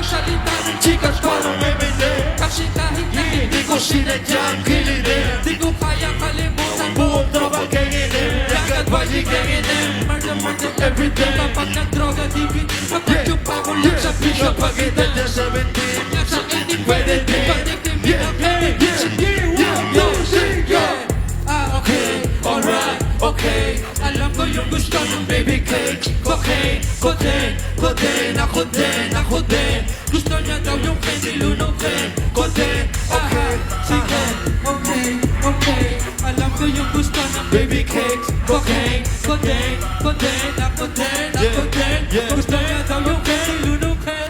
Magsalita ng chikas parang MNA. Kasi kahit na hindi ko sinadyang kilinin, di ko kaya kalimutan buong tropa ganginin. Yagat wali ganginin, murder everyday. Kapag nag-droga di bitin, pagkadyong pa ko lang sa pisyo. Pag edad na 17, yak sa 18 pwede din. Pagdating okay, alright, okay. Alam ko yung gusto ng baby cakes. Cocaine, cocaine, cocaine. Ako din gusto niya daw yung candy lunukin. Cocaine, okay, sige. Okay, alam ko yung gusto ng baby cakes. Cocaine, cocaine, cocaine. Ako din gusto niya daw yung candy lunukin.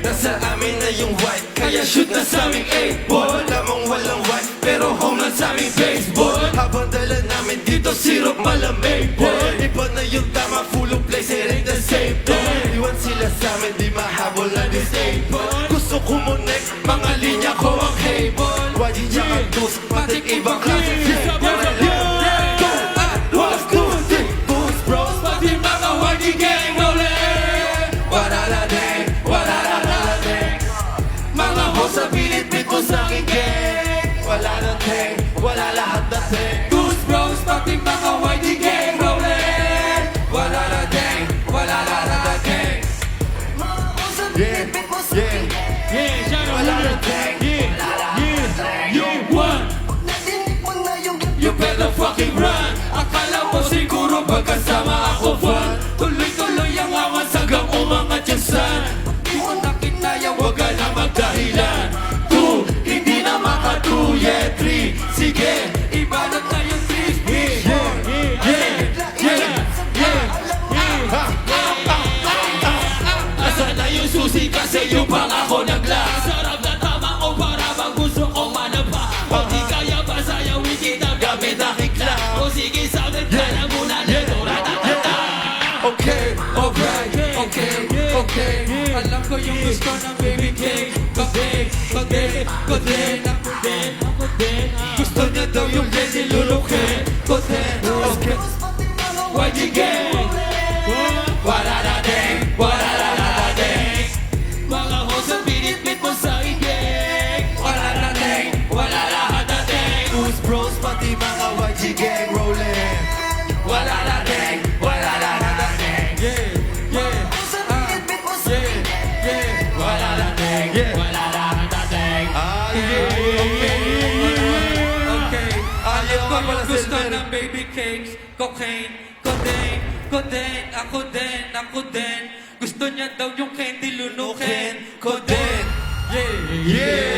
Nasa amin na yung white, kaya shoot na sa aming 8-ball. Lamang walang white, pero home lang sa aming baseball. Habang dala namin dito, syrup malamig boy. Iba na yung tama, full of place, it ain't the same boy. Iwan sila sa amin, di mahabol na disable. Gusto kumonek, mga linya ko ang cable. Wadi niya ang dos, patik ibang klase. Pati mga wadi gang rolling. Wala la deng, wala la deng. Mga ho sa binit-bit mo sa aking gang. Wala na deng, wala lahat na deng. Goose bros, pati mga wadi gang rolling. Wala na deng, wala na deng. Wala na deng, You won. You better fucking run. Akala mo siguro pagkasama ako fun. Tuloy-tuloy ang awas hanggang umangat yung sun. Di mo nakinaya, wag ka na magdahilan. 2, hindi na maka 2, yeah 3. Sige, ibanat na yung 3. Asan na yung susi kasi yung pang ako naglas. Sarap na tama ko para bang gusto kong manapa. O di kaya ba sayawin kita gamit na kikla. O sige sounded ka na muna nito ratatata. Okay, alright, okay. Alam ko yung gusto ng baby cake. Ako din. Gusto niya daw yung candy lulukin. Okay. YG gang. Wala na ding. Mga host ang binit-bit mo sa igeng. Wala lahat na ding. Goose bros, pati mga YG gang rolling. Wala na ding. Wala na ding. Okay. Alam ko yung gusto ng baby cakes. Cocaine. Ako din. Gusto niya daw yung candy lunukin. Ko din. Yeah.